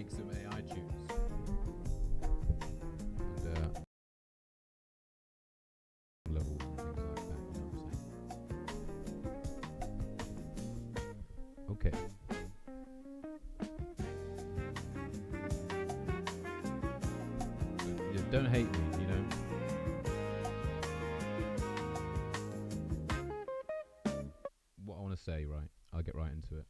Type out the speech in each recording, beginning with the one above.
make some AI tunes. And levels and things like that, you know what I'm saying? Okay. Yeah, don't hate me, you know. What I want to say, right? I'll get right into it.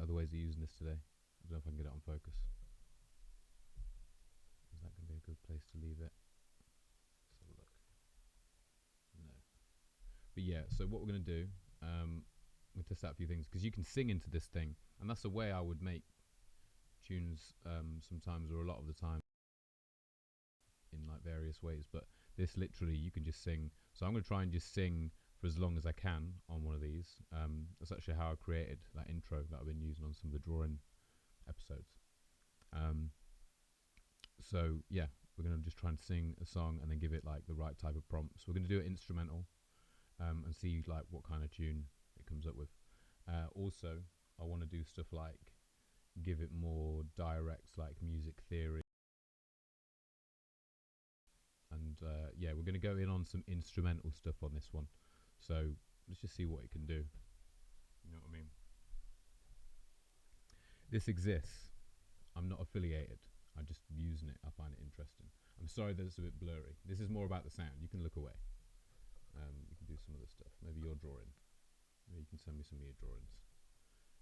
Other ways of using this today. I don't know if I can get it on focus. Is that going to be a good place to leave it? Let's have a look. No. But yeah, so what we're going to do, we'll test out a few things because you can sing into this thing, and that's the way I would make tunes sometimes, or a lot of the time, in like various ways. But this literally, you can just sing. So I'm going to try and just sing for as long as I can on one of these. That's actually how I created that intro that I've been using on some of the drawing episodes. So yeah, we're going to just try and sing a song and then give it like the right type of prompt. So we're going to do it instrumental and see like what kind of tune it comes up with. Also, I want to do stuff like give it more direct like music theory. And yeah, we're going to go in on some instrumental stuff on this one. So let's just see what it can do. You know what I mean? This exists. I'm not affiliated. I'm just using it. I find it interesting. I'm sorry that it's a bit blurry. This is more about the sound. You can look away. You can do some other stuff. Maybe you're drawing. Maybe you can send me some of your drawings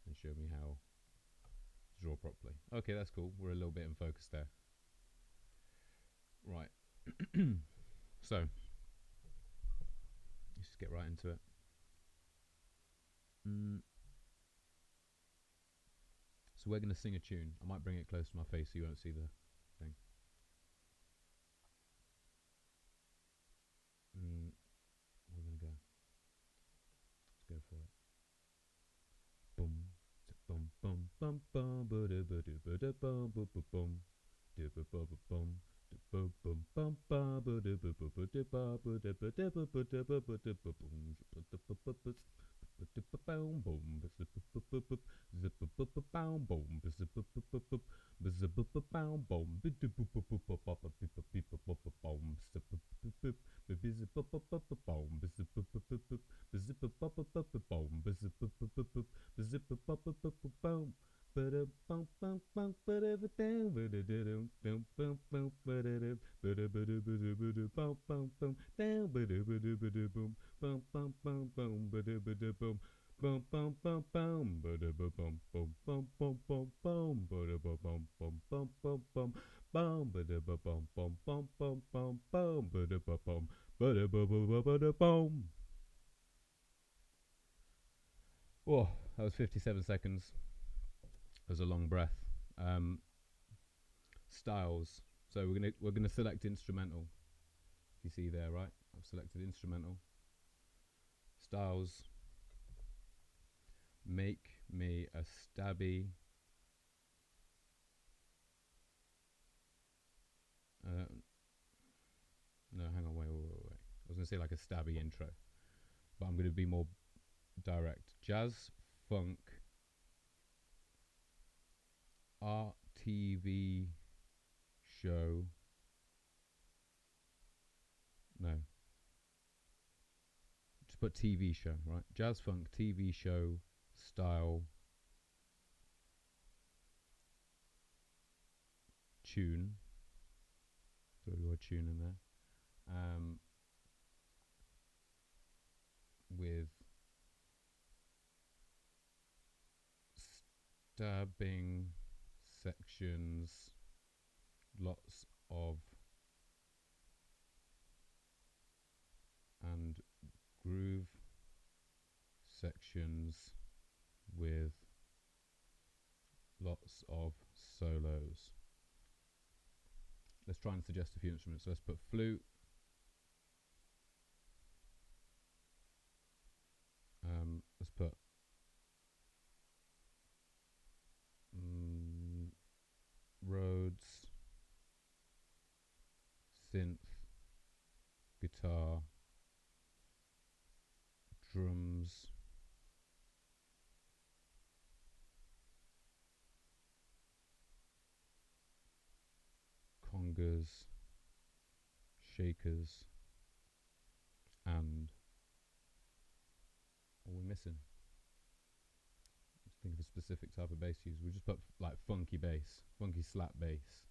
and show me how to draw properly. Okay, that's cool. We're a little bit in focus there. Right. So let's just get right into it. So we're going to sing a tune. I might bring it close to my face so you won't see the thing. We're going to go. Let's go for it. Boom, boom, boom, boom, boom, boom, boom, boom, boom, boom. Oh, that was 57 seconds. That was a long breath. Styles. So we're gonna select instrumental. If you see there, right? I've selected instrumental. Styles. Make me a stabby. No, hang on, wait. I was gonna say like a stabby intro, but I'm gonna be more direct. Jazz, funk, art, TV show. No. Just put TV show, right? Jazz, funk, TV show, style, tune. Throw your tune in there. With stabbing sections, lots of and groove sections with lots of solos. Let's try and suggest a few instruments. So let's put flute. Let's put Rhodes, synth, guitar, drums, congas, shakers, and what are we missing? Let's think of a specific type of bass to use. We'll just put like funky bass, funky slap bass,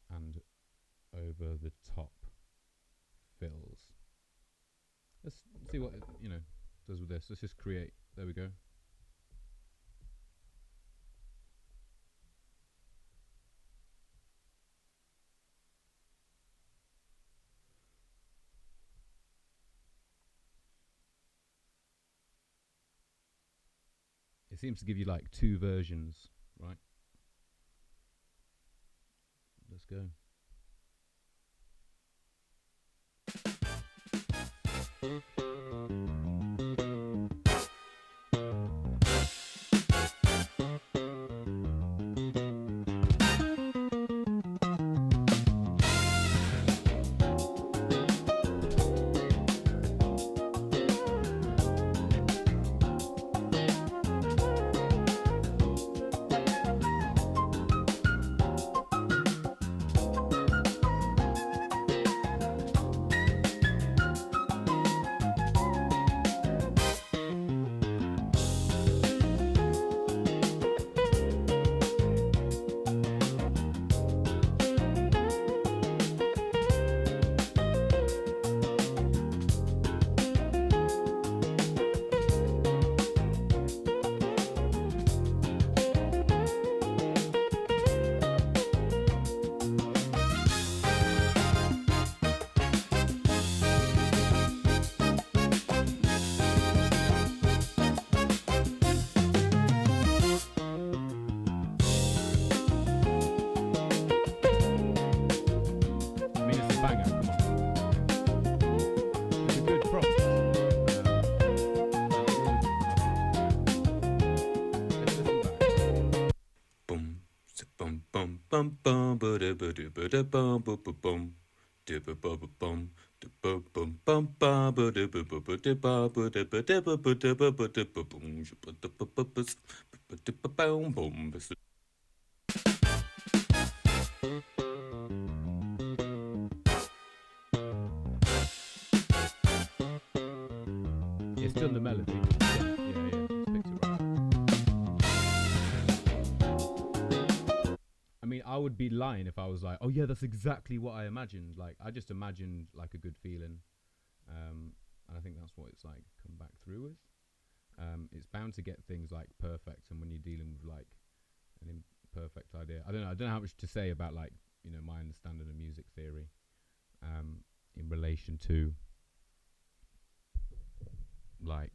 and over the top fills. Let's see what it, does with this. Let's just create. There we go. It seems to give you like two versions, right? Let's go. I mean, it's a banger. Come on, it's a good prompt. Let's listen back. Boom, bum bum bum bum ba da ba da ba da bum bum bum bum da ba ba ba bum da ba bum bum ba ba da ba ba ba da ba ba da ba da ba ba da ba ba da ba boom ba da ba ba ba ba da ba boom boom. It's done the melody. Yeah, it's picked it right up. I mean, I would be lying if I was like, oh yeah, that's exactly what I imagined. Like, I just imagined like a good feeling, and I think that's what it's like come back through with. It's bound to get things like perfect, and when you're dealing with like an imperfect idea, I don't know how much to say about like my understanding of music theory, in relation to like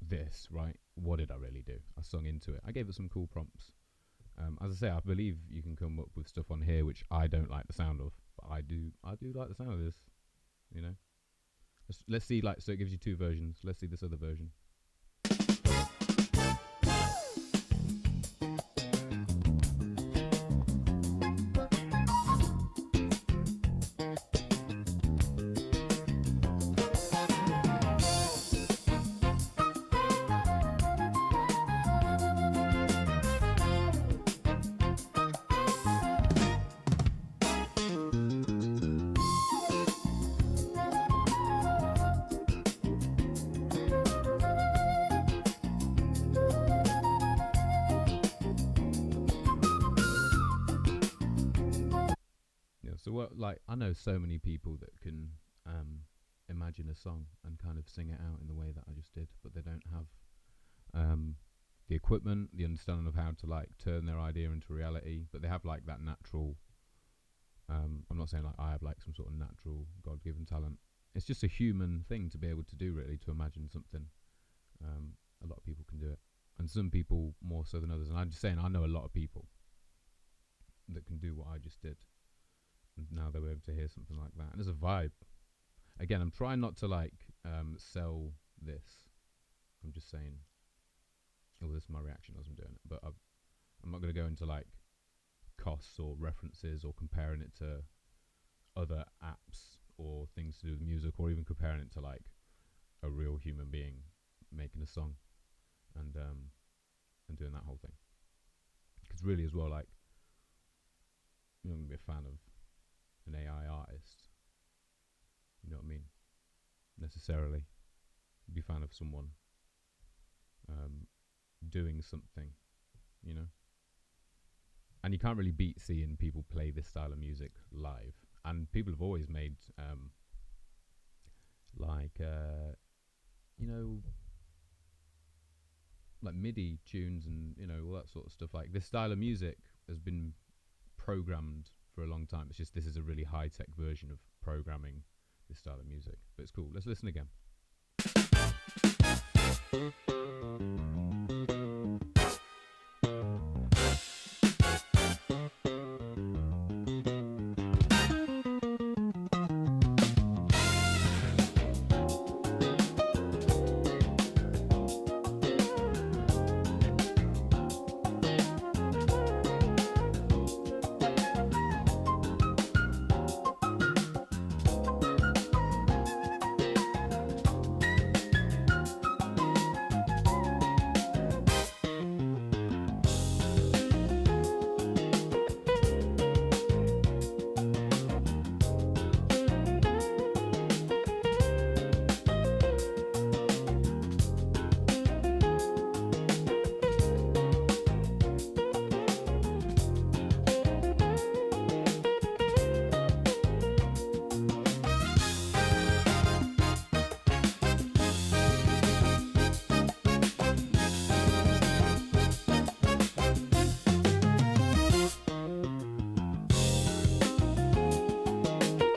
this, right? What did I really do? I sung into it. I gave it some cool prompts. As I say, I believe you can come up with stuff on here which I don't like the sound of, but I do like the sound of this. You know, let's see. Like, so it gives you two versions. Let's see this other version. Yeah. So what? Like, I know so many people that can imagine a song and kind of sing it out in the way that I just did, but they don't have the equipment, the understanding of how to like turn their idea into reality. But they have like that natural. I'm not saying like I have like some sort of natural God-given talent. It's just a human thing to be able to do, really, to imagine something. A lot of people can do it, and some people more so than others. And I'm just saying, I know a lot of people that can do what I just did, and now they're able to hear something like that. And there's a vibe. Again, I'm trying not to like sell this. I'm just saying, oh, this is my reaction as I'm doing it. But I'm not going to go into like costs or references or comparing it to other apps or things to do with music, or even comparing it to like a real human being making a song and doing that whole thing. Because really, as well, like you're not gonna be a fan of an AI artist. You know what I mean? Necessarily, you'd be a fan of someone doing something. You know. And you can't really beat seeing people play this style of music live. And people have always made like you know, like MIDI tunes and all that sort of stuff. Like this style of music has been programmed for a long time. It's just this is a really high tech version of programming this style of music. But it's cool. Let's listen again.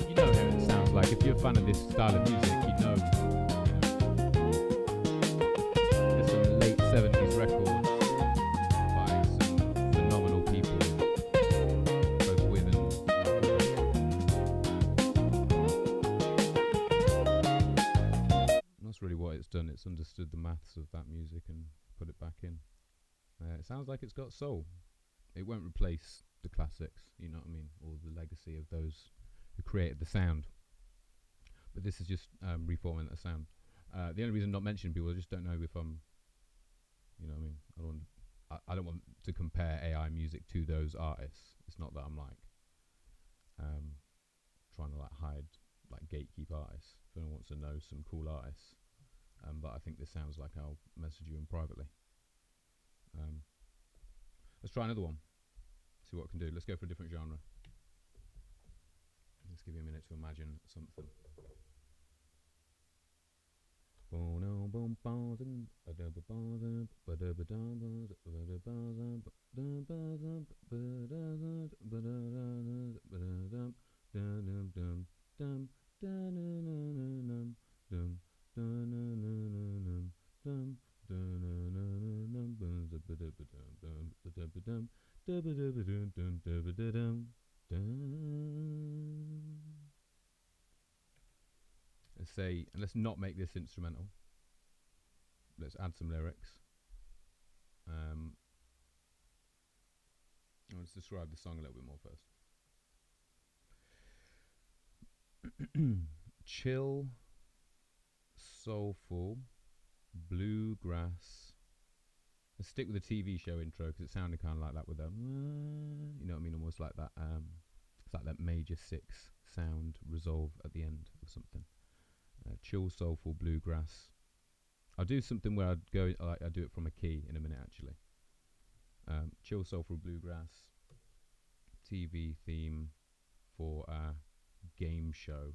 You know how it sounds like. If you're a fan of this style of music, you know there's some late 70s records by some phenomenal people, both with and that's really what it's done. It's understood the maths of that music and put it back in. It sounds like it's got soul. It won't replace the classics, you know what I mean, or the legacy of those who created the sound. But this is just reforming that sound. The only reason I'm not mentioning people, I just don't know if I'm, you know what I mean. I don't want to compare AI music to those artists. It's not that I'm like trying to like hide, like gatekeep artists. If anyone wants to know some cool artists, but I think this sounds like I'll message you in privately. Let's try another one. See what I can do. Let's go for a different genre. Let's give you a minute to imagine something. Let's say, and let's not make this instrumental. Let's add some lyrics. Let's describe the song a little bit more first. Chill, soulful, bluegrass. Let's stick with the TV show intro because it sounded kind of like that with them. You know what I mean? Almost like that. It's like that major 6 sound resolve at the end of something. Chill, soulful, bluegrass. I'll do something where I'd go like I do it from a key in a minute actually. Chill, soulful, bluegrass. TV theme for a game show,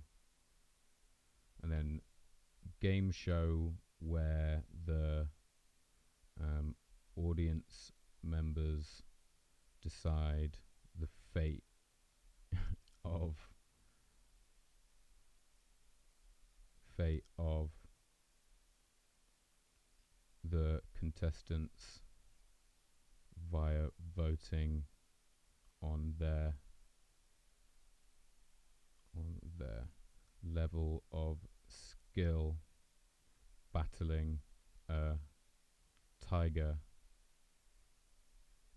and then game show where the audience members decide the fate of the contestants via voting on their level of skill battling a tiger.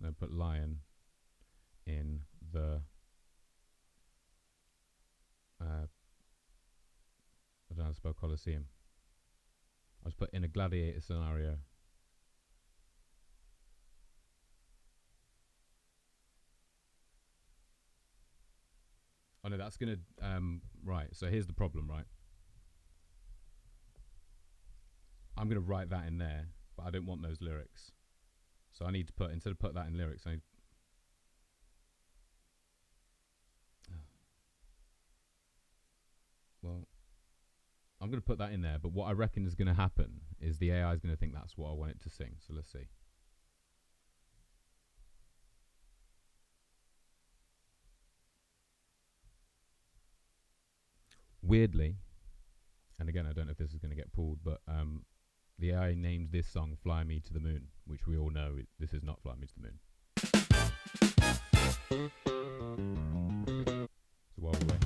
No, put lion in the I don't know how to spell Colosseum. I was put in a gladiator scenario. no, that's gonna. Right. So here's the problem, right? I'm gonna write that in there, but I don't want those lyrics. So I need to put, instead of put that in lyrics, I need. Well, I'm going to put that in there, but what I reckon is going to happen is the AI is going to think that's what I want it to sing. So let's see. Weirdly, and again, I don't know if this is going to get pulled, but the AI named this song Fly Me to the Moon, which we all know this is not Fly Me to the Moon. So while we wait.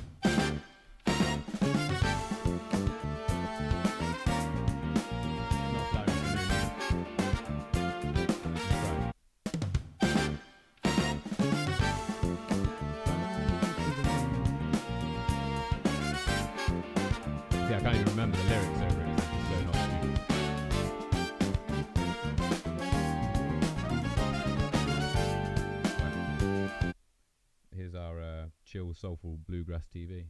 I can't even remember the lyrics over it. It's so not stupid. Here's our chill, soulful bluegrass TV.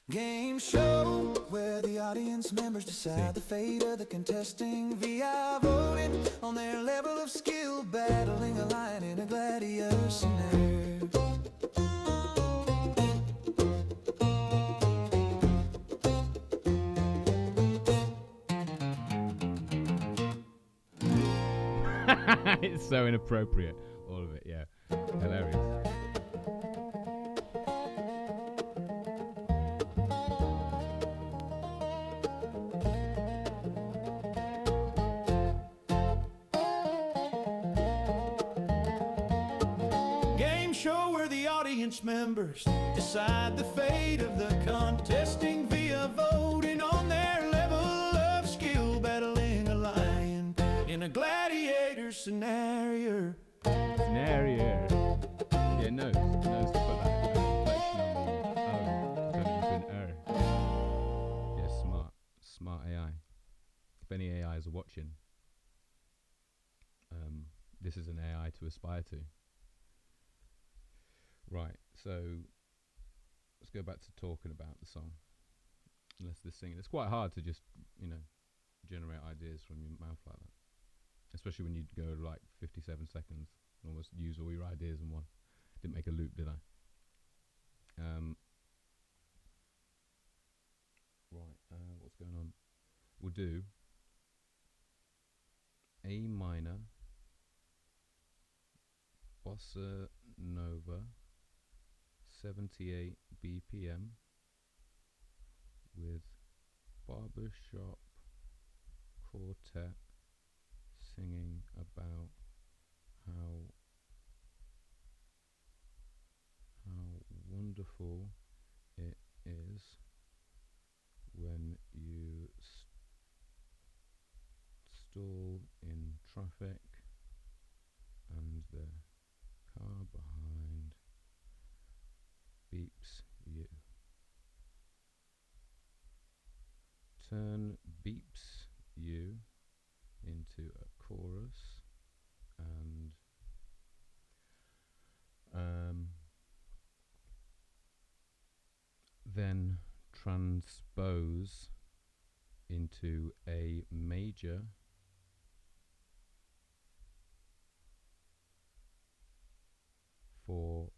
Game show where the audience members decide the fate of the contesting via voting on their level of skill, battling a lion in a gladiator scenario. It's so inappropriate, all of it. Yeah, hilarious. Game show where the audience members decide the fate of the contesting via voting on their level of skill, battling a lion in a gladiator scenario. Yeah, nose to put that inflection on the O to turn it into an R. Yeah, smart AI. If any AIs are watching, this is an AI to aspire to. Right, so let's go back to talking about the song. Unless they're singing, it's quite hard to just, generate ideas from your mouth like that. Especially when you go like 57 seconds and almost use all your ideas in one. Didn't make a loop, did I? Right, what's going on? We'll do A minor, Bossa Nova, 78 BPM with barbershop quartet singing about how wonderful it is when you stall in traffic and the car behind beeps you. Turn beeps you into a chorus and then transpose into a major for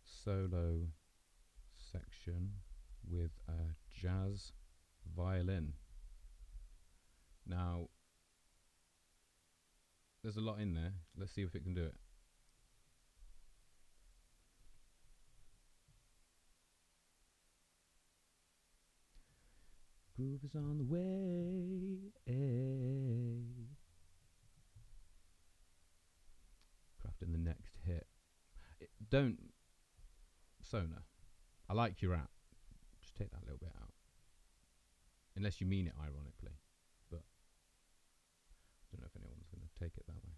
solo section with a jazz violin. Now, there's a lot in there. Let's see if it can do it. Groove is on the way. Crafting the next hit. Don't, Sona, I like your app. Just take that little bit out. Unless you mean it ironically. But I don't know if anyone's going to take it that way.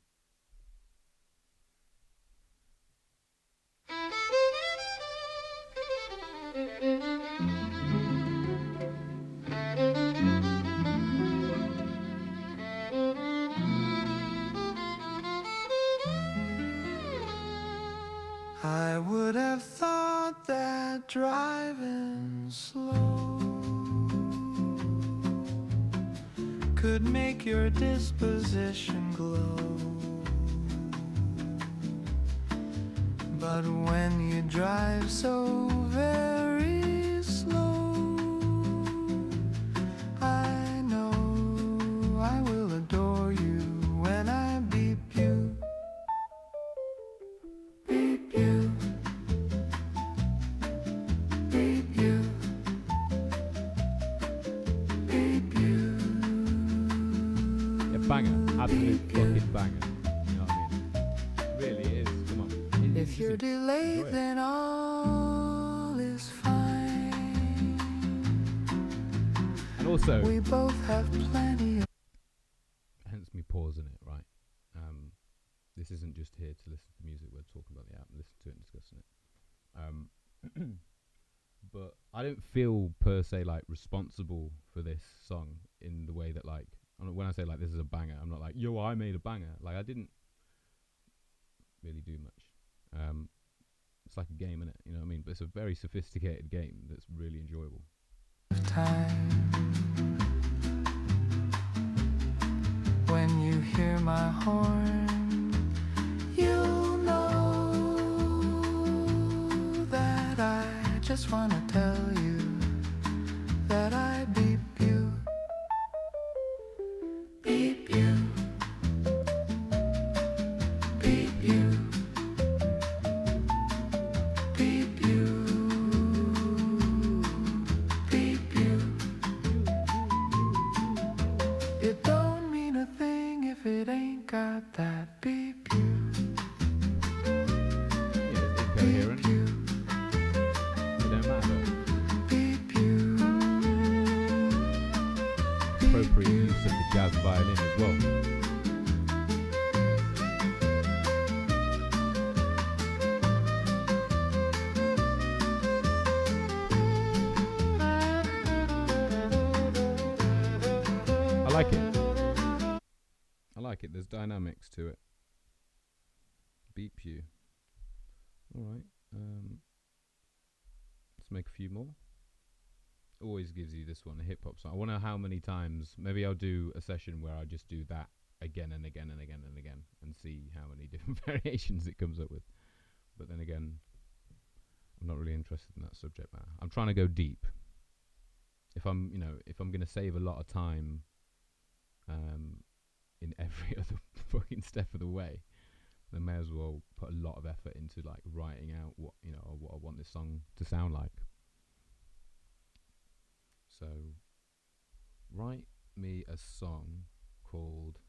I would have thought that driving slow could make your disposition glow. But when you drive so very slow, I know I will adore you when I beep you. Beep you. Beep you. Beep you. Yeah, banger. Absolute fucking banger. You know what I mean? Really it is. Come on. If you're delayed, then all is fine. And also, We both have plenty of. hence me pausing it, right? This isn't just here to listen to music. We're talking about the app, listen to it and discussing it. But I don't feel per se like responsible for this song in the way that like when I say like this is a banger, I'm not like yo I made a banger. Like I didn't really do much. It's like a game, innit? You know what I mean? But it's a very sophisticated game that's really enjoyable. Time. When you hear my horn, you'll know that I just wanna tell you that I beep you. Beep you. Beep you. Beep you. Beep you. It don't mean a thing if it ain't got that beep you. Yeah, it's incoherent. Beep you. It don't matter. Beep you. Appropriate use of the jazz violin as well. I like it. I like it. There's dynamics to it. Beep you. All right. Let's make a few more. Always gives you this one, a hip hop song. I wonder how many times. Maybe I'll do a session where I just do that again and again and again and again and see how many different variations it comes up with. But then again, I'm not really interested in that subject matter. I'm trying to go deep. If I'm going to save a lot of time in every other fucking step of the way, then may as well put a lot of effort into like writing out what I want this song to sound like. So write me a song called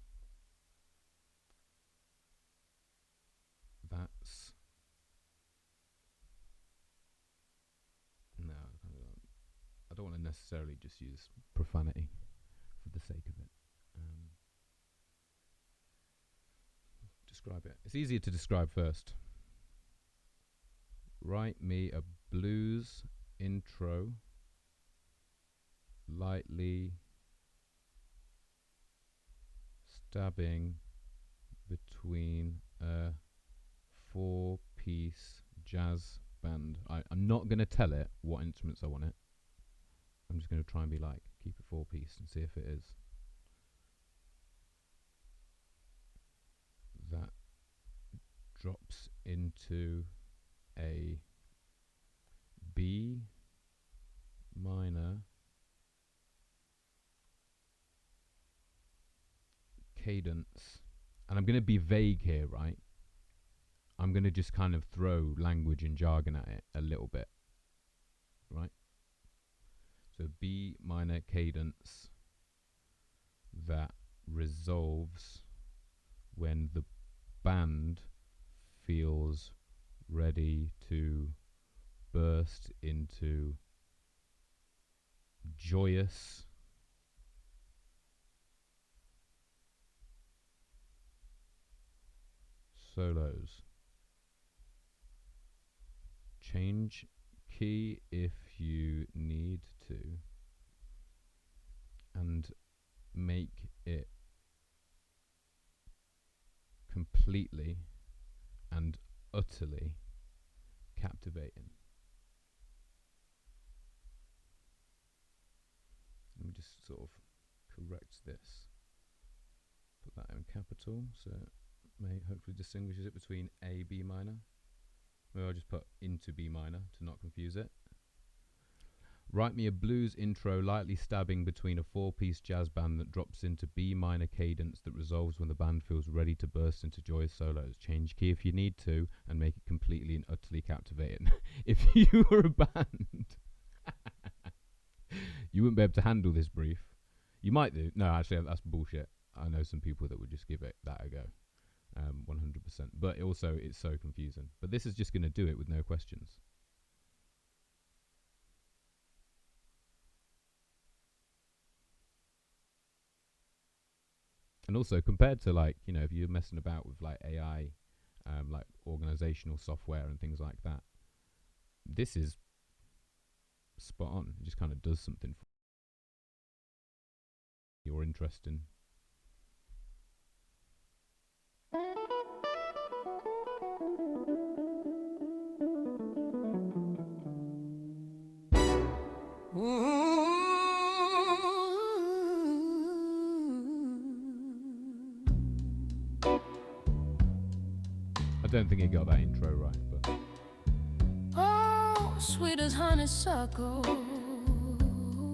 That's No, I don't want to necessarily just use profanity for the sake of it. Describe it. It's easier to describe first. Write me a blues intro, lightly stabbing between a 4-piece jazz band. I'm not going to tell it what instruments I want it. I'm just going to try and be like, keep it 4-piece and see if it is. That drops into a B minor cadence. And I'm going to be vague here, right? I'm going to just kind of throw language and jargon at it a little bit, right? So B minor cadence that resolves when the band feels ready to burst into joyous solos. Change key if you need to, and make it completely and utterly captivating. Let me just sort of correct this. Put that in capital, so it may hopefully distinguishes it between A, B minor. Maybe I'll just put into B minor to not confuse it. Write me a blues intro lightly stabbing between a 4-piece jazz band that drops into B minor cadence that resolves when the band feels ready to burst into joyous solos. Change key if you need to and make it completely and utterly captivating. If you were a band, you wouldn't be able to handle this brief. You might do. No, actually, that's bullshit. I know some people that would just give it that a go. 100%. But also, it's so confusing. But this is just going to do it with no questions. And also, compared to, like, you know, if you're messing about with like AI, like organizational software and things like that, this is spot on. It just kind of does something for your interest in. I don't think he got that intro right, but Oh, sweet as honeysuckle.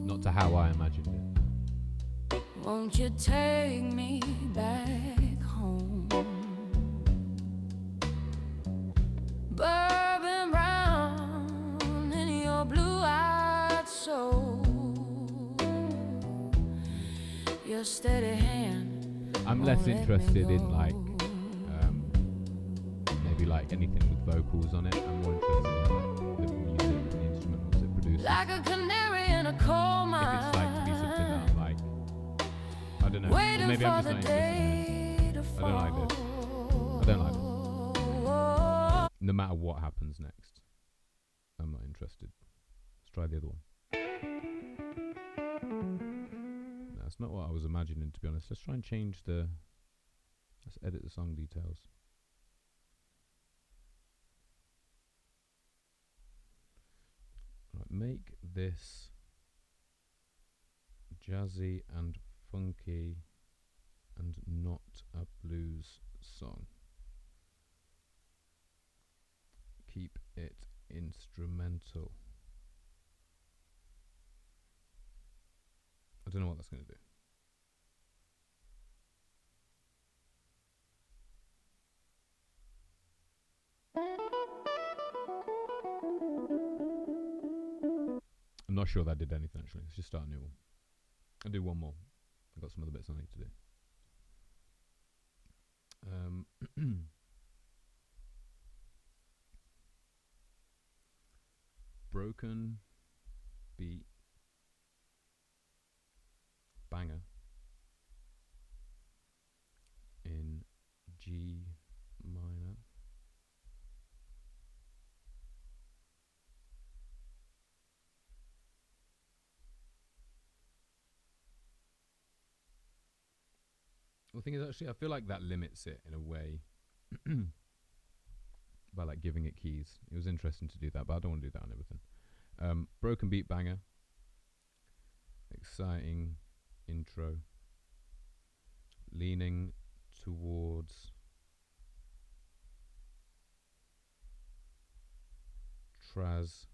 not to how I imagined it. Won't you take me back home? Bourbon brown in your blue-eyed soul. Your steady hand. I'm less interested in like maybe like anything with vocals on it. I'm more interested in like the music, the instrumentals it produces. Like a canary in a coal mine. If it's like to be something that I'm like, I don't know. Or maybe I'm just not interested in it. I don't like this. I don't like it. No matter what happens next, I'm not interested. Let's try the other one. No, that's not what I was imagining, to be honest. Let's try and change the. Let's edit the song details. Right, make this jazzy and funky and not a blues song. Keep it instrumental. I don't know what that's going to do. I'm not sure that did anything actually. Let's just start a new one. I'll do one more. I've got some other bits I need to do. Broken beat banger in G minor. Well, the thing is, actually, I feel like that limits it in a way by like giving it keys. It was interesting to do that, but I don't want to do that on everything. Broken beat banger. Exciting intro. Leaning towards trad,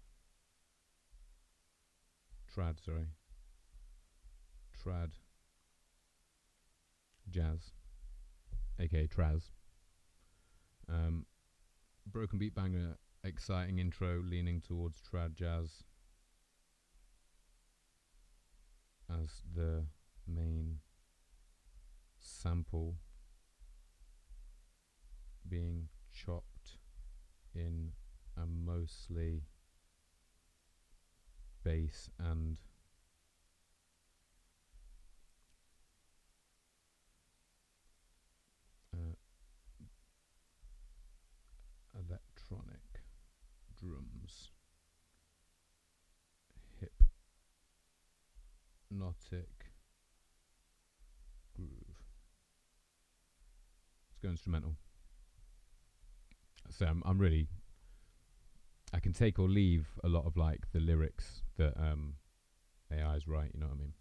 jazz, aka Traz. Broken beat banger, exciting intro, leaning towards trad jazz as the main sample, being chopped in a mostly bass and electronic drums, hypnotic groove. Let's go instrumental. So I'm really, I can take or leave a lot of like the lyrics that AIs write. You know what I mean?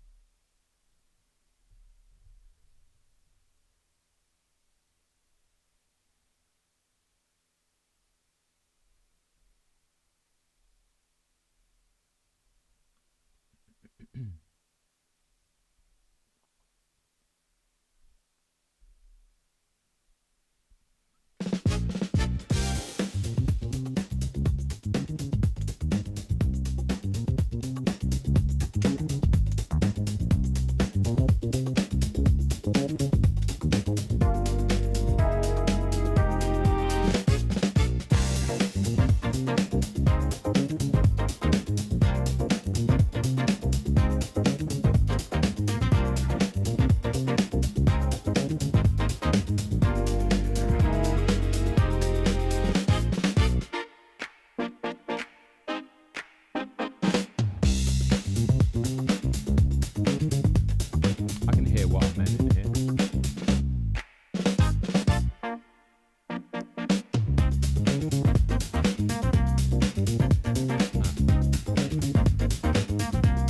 I can hear what I meant in here.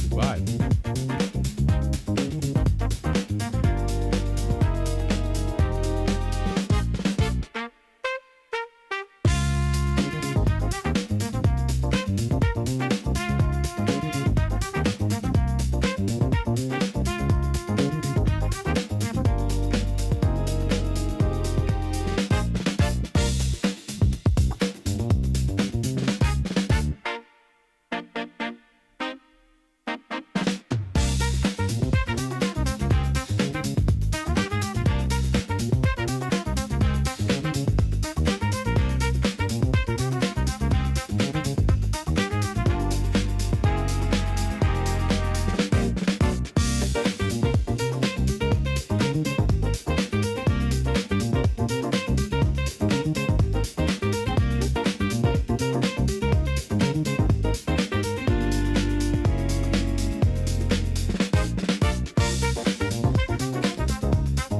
Vibe.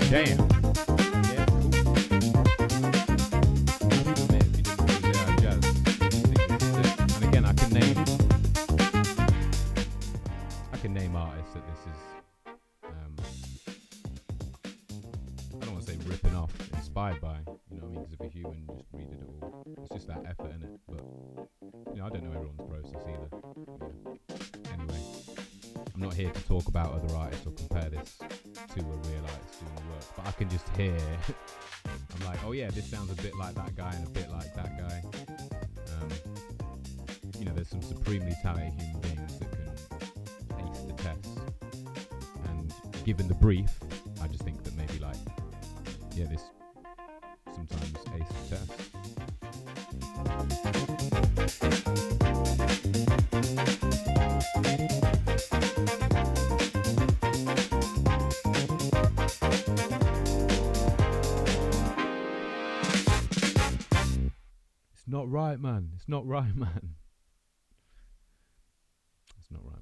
Damn. Yeah, cool. And again, I can name artists that this is. I don't want to say ripping off, inspired by. You know what I mean? Because if a human just redid it all, it's just that effort in it. But you know, I don't know everyone's process either. Yeah. Anyway, I'm not here to talk about other artists or compare this to a real artist doing work, but I can just hear. I'm like, oh yeah, this sounds a bit like that guy and a bit like that guy. You know, there's some supremely talented human beings that can ace the test. And given the brief, I just think that maybe like, yeah, this sometimes ace the test. It's not right, man. It's not right, man. It's not right, man.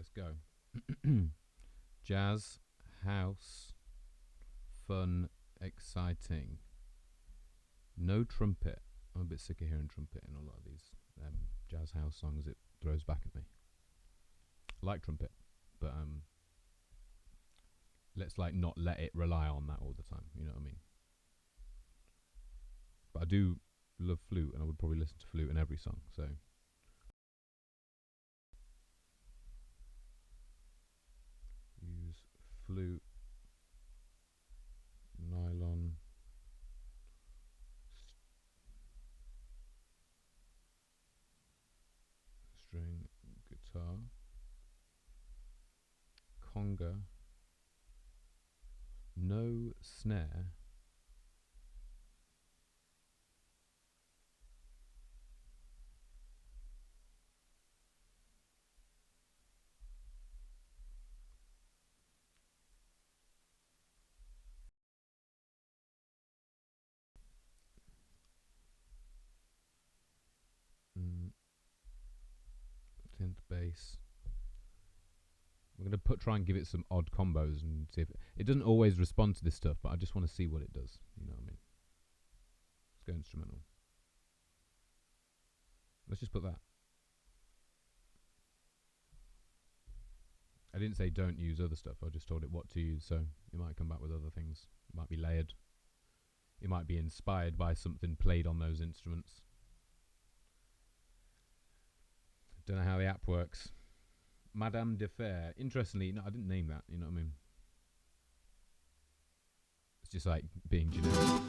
let's go. Jazz, house, fun, exciting. No trumpet. I'm a bit sick of hearing trumpet in a lot of these jazz house songs. It throws back at me. I like trumpet, but let's like not let it rely on that all the time. You know what I mean? But I do love flute, and I would probably listen to flute in every song. So use flute, nylon, string, guitar, conga, no snare. Synth bass. I'm going to try and give it some odd combos and see if it doesn't always respond to this stuff, but I just want to see what it does. You know what I mean? Let's go instrumental. Let's just put that. I didn't say don't use other stuff. I just told it what to use, so it might come back with other things. It might be layered. It might be inspired by something played on those instruments. Don't know how the app works. Madame de Fer. Interestingly, no, I didn't name that. You know what I mean? It's just like being generic.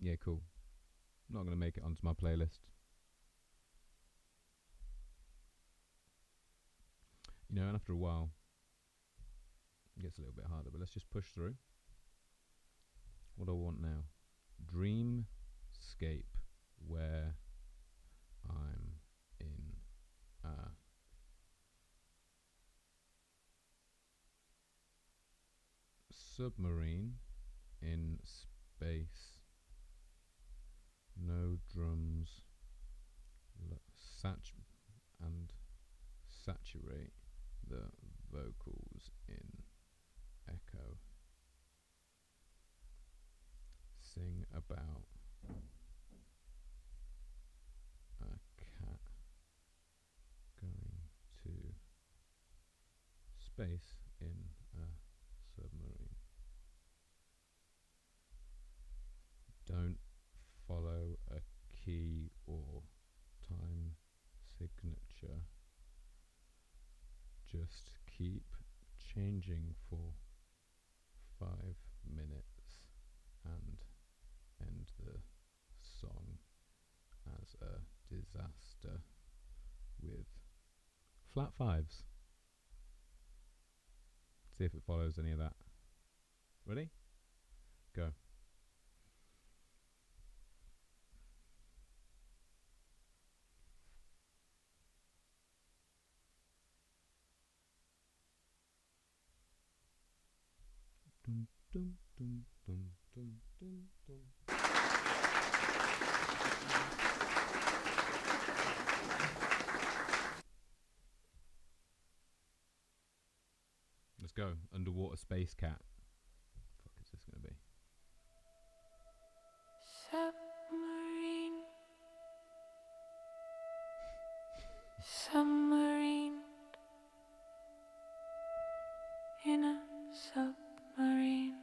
Yeah, cool. Not going to make it onto my playlist. You know, and after a while, it gets a little bit harder, but let's just push through. What do I want now? Dreamscape, where I'm in a submarine in space. No drums. And saturate the vocals in echo. Sing about a cat going to space in a submarine. Don't follow a key or time signature. Just keep changing for 5 minutes and end the song as a disaster with flat fives. See if it follows any of that. Ready? Go. Dum, dum, dum, dum, dum, dum, dum. Let's go. Underwater space cat. What the fuck is this gonna be? Submarine. Submarine. In a submarine.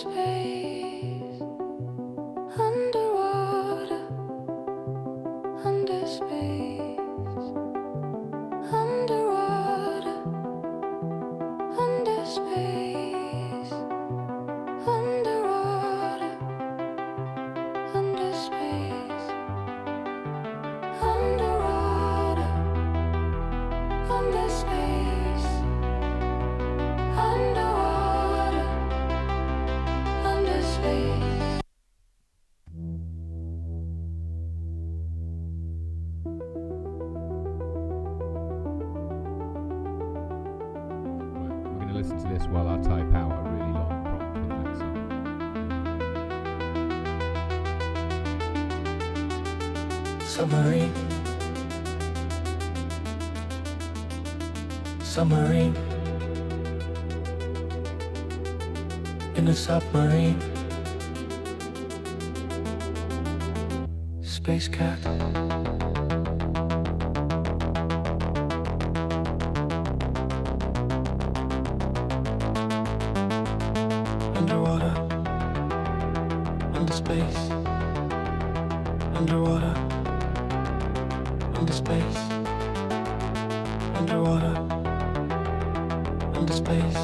space, underwater, under space, underwater, under space, underwater, under space, underwater, under space, underwater, under space. Right, we're going to listen to this while I type out a really long prompt for the next song. Submarine, submarine, in a submarine, space cat, underwater, under space, underwater, under space, underwater, under space,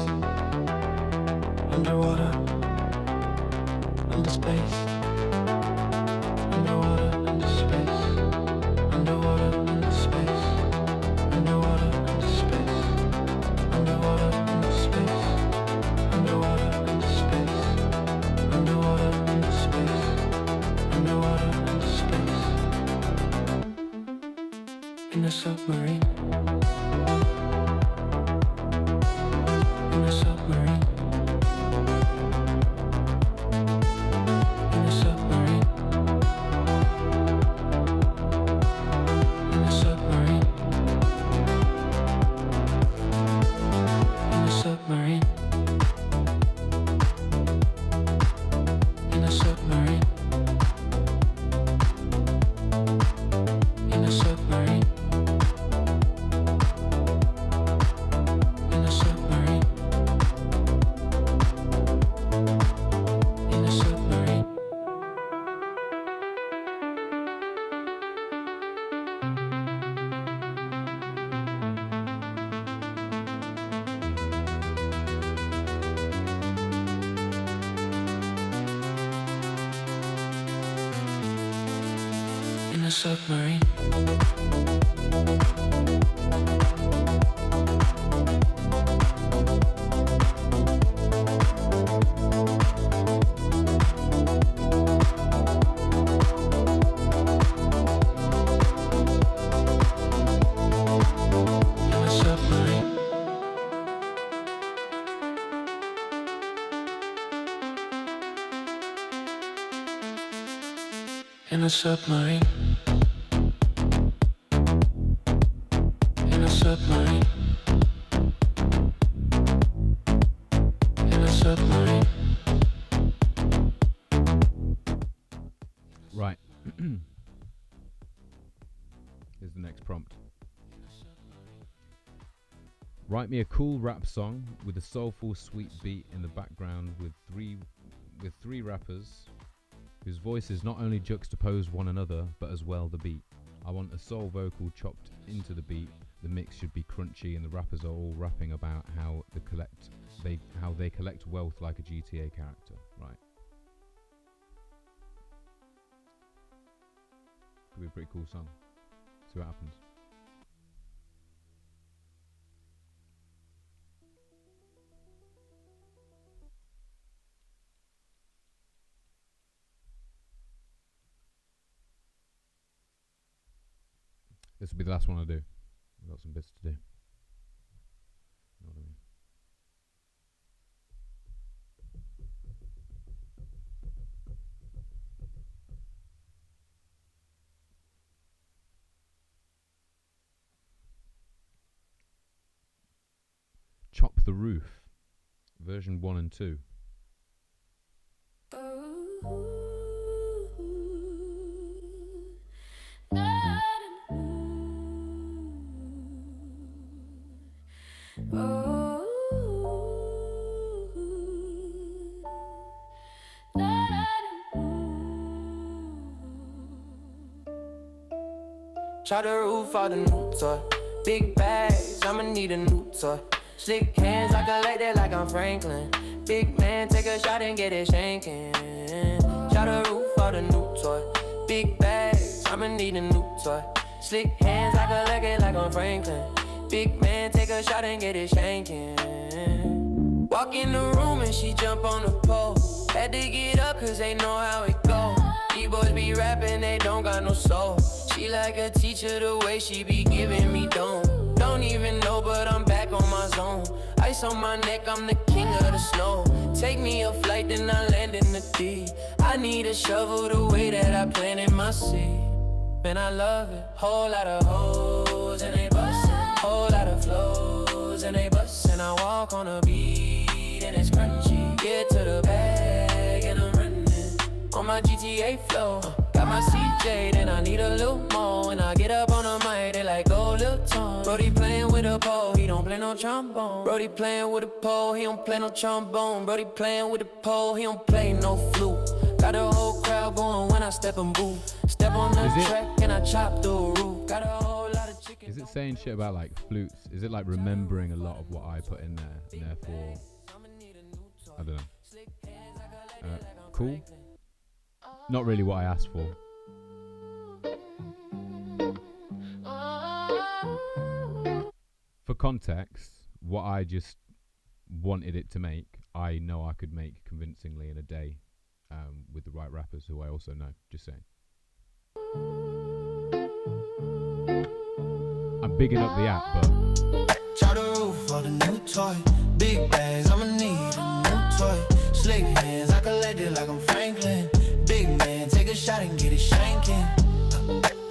underwater, under space, underwater, under space, underwater, under space, underwater, under space, underwater, under space, underwater, under space, underwater, under space, underwater, under space, in a submarine, in a submarine, in a submarine, in a submarine, in a submarine, in a submarine, in a submarine, in a submarine, in a submarine. In a submarine. In a submarine. In a submarine. In a submarine. In a submarine. Right. Here's the next prompt. Write me a cool rap song with a soulful, sweet beat in the background with three rappers whose voices not only juxtapose one another but as well the beat. I want a soul vocal chopped into the beat. The mix should be crunchy and the rappers are all rapping about how they collect wealth like a GTA character. Right. Could be a pretty cool song. See what happens. This will be the last one I do. I've got some bits to do. You know what I mean? Chop the Roof, version 1 and 2. Try the roof out the new toy. Big bags, I'ma need a new toy. Slick hands, I collect it like I'm Franklin. Big man, take a shot and get it shanking. Try the roof out the new toy. Big bags, I'ma need a new toy. Slick hands, I collect it like I'm Franklin. Big man, take a shot and get it shanking. Walk in the room and she jump on the pole. Had to get up cause they know how it go. These boys be rapping, they don't got no soul. She like a teacher the way she be giving me dome. Don't even know but I'm back on my zone. Ice on my neck, I'm the king of the snow. Take me a flight then I land in the D. I need a shovel the way that I planted my seed. Man, I love it. Whole lot of hoes and they bustin'. Whole lot of flows and they bustin'. I walk on a beat and it's crunchy. Get to the bag and I'm running on my GTA flow. Got my CJ, then I need a little more. When I get up on the mic, they like, go Lil Tom. Brody playing with a pole, he don't play no trombone. Brody playing with a pole, he don't play no trombone. Brody playing with a pole, he don't play no flute. Got the whole crowd going when I step and move. Step on the track and I chop the roof. Got a whole lot of chicken. Is it saying shit about like flutes? Is it like remembering a lot of what I put in there and therefore I don't know. Cool. Not really what I asked for. For context, what I just wanted it to make, I know I could make convincingly in a day with the right rappers who I also know. Just saying. I'm bigging up the app, but Try the roof of the new toy. Big bags, I'ma need a new toy. Slick hands, I collect it like I'm Franklin. Big man, take a shot and get it shanking.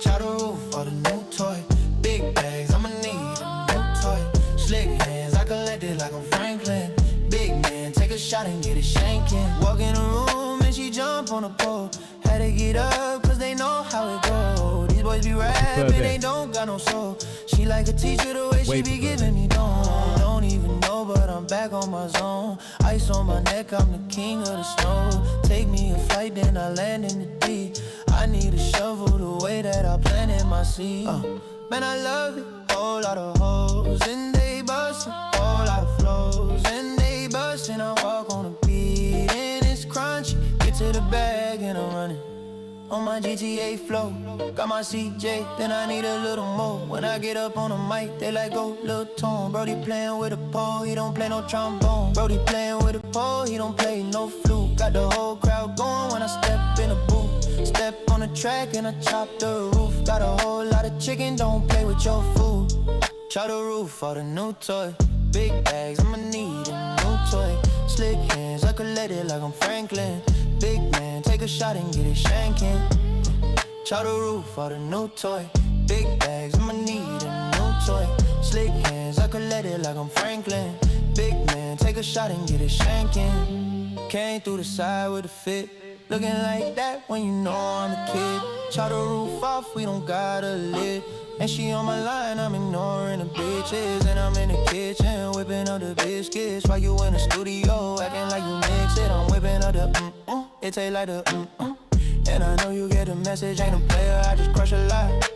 Try the roof of the new toy. Big bags, I'ma need a new toy. Slick hands, I collect it like I'm Franklin. Big man, take a shot and get it shanking. Walk in the room and she jump on the pole. Had to get up cause they know how it goes. These boys be rapping, they don't got no soul. She like a teacher the way she be giving me dome. Don't even know but I'm back on my zone. Ice on my neck, I'm the king of the snow. Take me a flight then I land in the D. I need a shovel the way that I planted my seed. Man, I love it. Whole lot of hoes and they bustin'. Whole lot of flows and they bustin'. I walk on a beat and it's crunchy. Get to the bag and I'm running on my GTA flow. Got my CJ, then I need a little more. When I get up on the mic, they like, go Lil Tom. Brody playing with a pole, he don't play no trombone. Brody playing with a pole, he don't play no flute. Got the whole crowd going when I step in the booth. Step on the track and I chop the roof. Got a whole lot of chicken, don't play with your food. Try the roof of the new toy. Big bags, I'ma need a new toy. Slick hands, I collect it like I'm Franklin. Big man, take a shot and get it shanking. Try the roof of the new toy. Big bags, I'ma need a new toy. Slick hands, I collect it like I'm Franklin. Big man, take a shot and get it shanking. Came through the side with a fit. Looking like that when you know I'm a kid. Try the roof off, we don't got a lid. And she on my line, I'm ignoring the bitches. And I'm in the kitchen, whipping up the biscuits. While you in the studio, acting like you mix it. I'm whipping up the it taste like the And I know you get the message, ain't a player, I just crush a lot.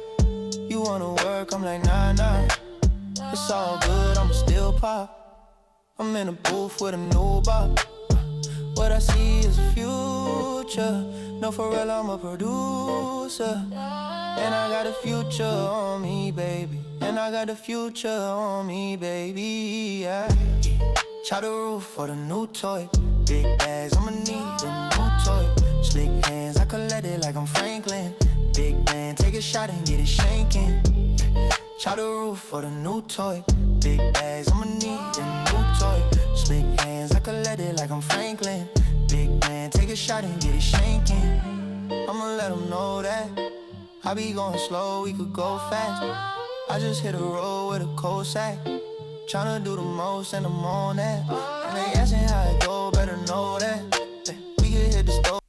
You wanna work, I'm like nah. It's all good, I'ma still pop. I'm in a booth with a new bop. What I see is a future. No, for real, I'm a producer. And I got a future on me, baby. And I got a future on me, baby, yeah. Try the roof for the new toy. Big bags, I'ma need a new toy. Slick hands, I collect it like I'm Franklin. Big man, take a shot and get it shanking. Try the roof for the new toy. Big bags, I'ma need a new toy. Slick hands, I collect it like I'm Franklin. Big man, take a shot and get it shanking. I'ma let them know that I be going slow, we could go fast. I just hit a road with a cold sack. Tryna do the most and I'm on that. And they asking how it go, better know that we could hit the stove.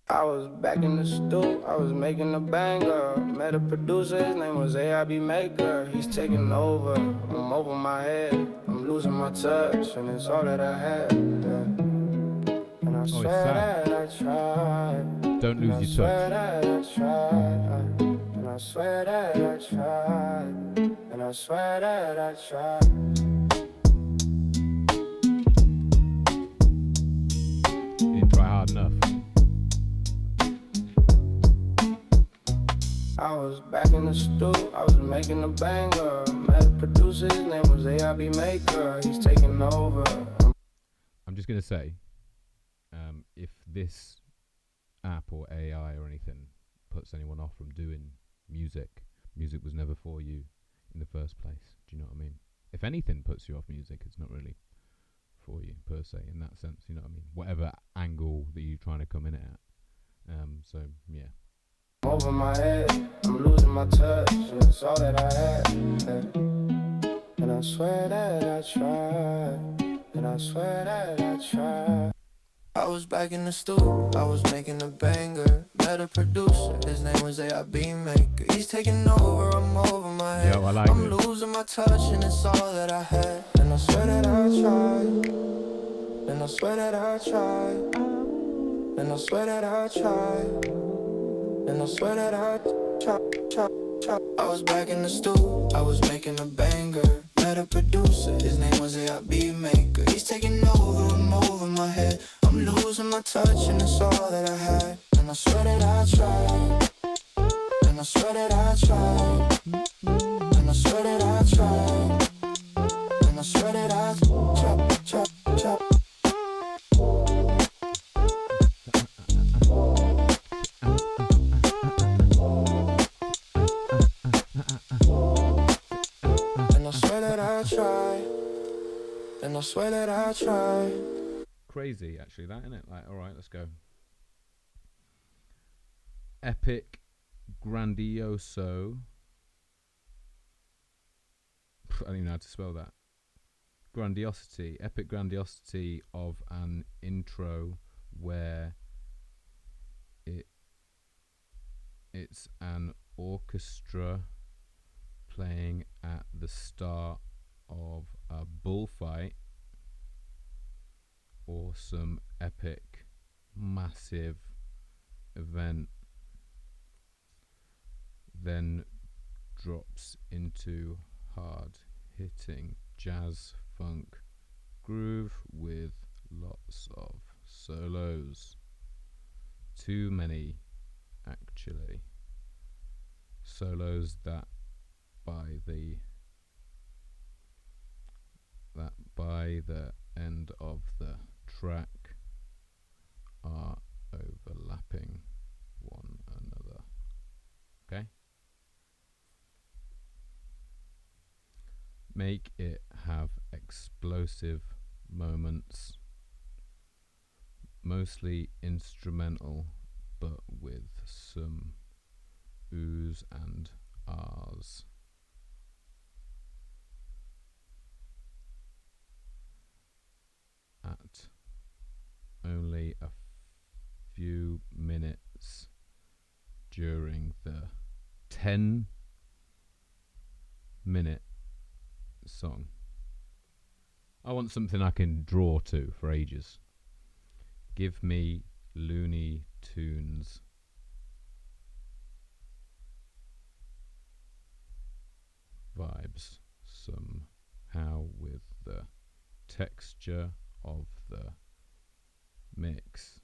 I was back in the stoop, I was making a banger. Met a producer, his name was AIB Maker. He's taking over, I'm over my head. I'm losing my touch, and it's all that I had, yeah. And I swear that I tried. Don't lose your touch. And I I swear that I tried, and I swear that I tried. You didn't try hard enough. I was back in the stew, I was making a banger. Met a producer, his name was AIB Maker. He's taking over. I'm just gonna say, if this app or AI or anything puts anyone off from doing music was never for you in the first place. Do you know what I mean? If anything puts you off music, it's not really for you per se in that sense. You know what I mean? Whatever angle that you're trying to come in at. So yeah. Over my head, I'm losing my touch. It's all that I had. And I swear that I tried. And I swear that I tried. I was back in the stew, I was making a banger. Met a producer, his name was AIB Maker. He's taking over, I'm over my head. Yo, I like I'm this. losing my touch and it's all that I had. And I swear that I tried. And I swear that I tried. And I swear that I tried. And I swear that I I was back in the stew, I was making a banger. Met a producer, his name was AIB Maker. He's taking over, I'm over my head. I'm losing my touch and it's all that I had. And I swear that I tried. And I swear that I tried. And I swear that I tried. And I swear that I tried. And I swear that I tried. And I swear that I tried. Crazy, actually, that, isn't it? Like, all right, let's go. Epic Grandioso. I don't even know how to spell that. Grandiosity. Epic grandiosity of an intro where it's an orchestra playing at the start of a bullfight or some epic, massive event, then drops into hard-hitting jazz funk groove with lots of solos. Too many, actually. Solos that by the end of the track are overlapping one another. Okay? Make it have explosive moments, mostly instrumental, but with some oohs and ahs. At only a few minutes during the 10-minute song. I want something I can draw to for ages. Give me Looney Tunes. Vibes somehow with the texture of the mix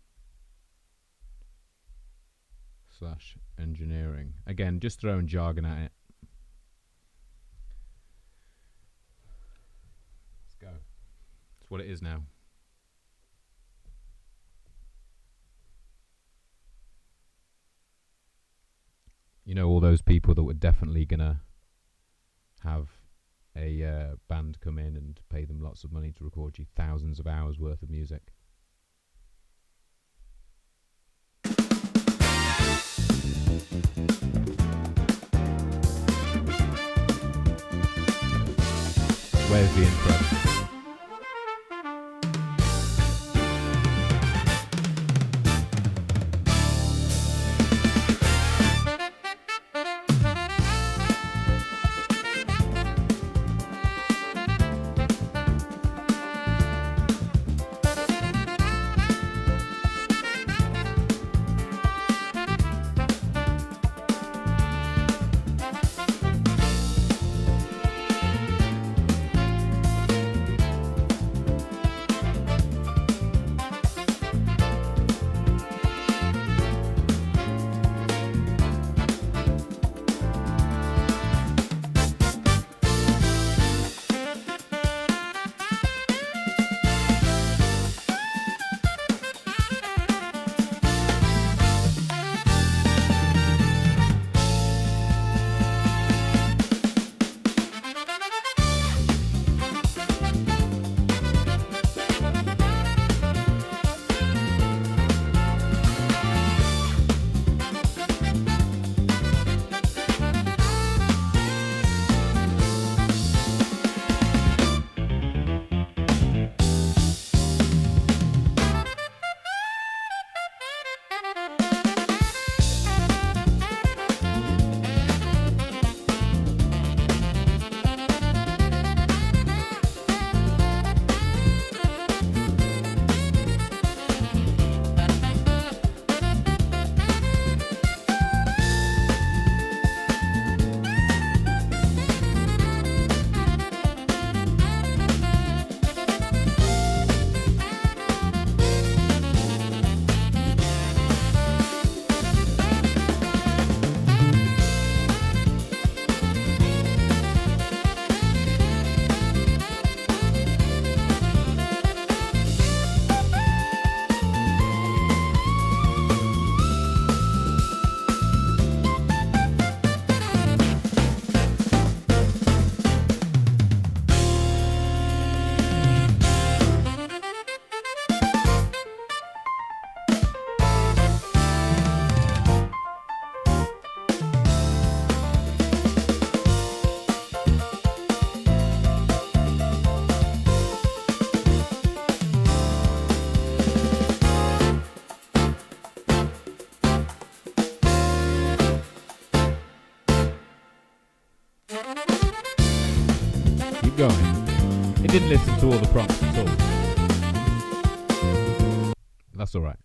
/ engineering. Again, just throwing jargon at it. Let's go. It's what it is now. You know, all those people that were definitely gonna have a band come in and pay them lots of money to record you thousands of hours worth of music. Where's the intro? going. It didn't listen to all the prompts at all. That's alright.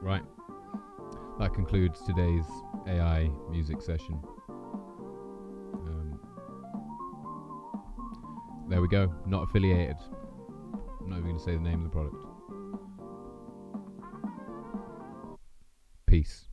Right. That concludes today's AI music session. There we go. Not affiliated. I'm not even going to say the name of the product. Peace.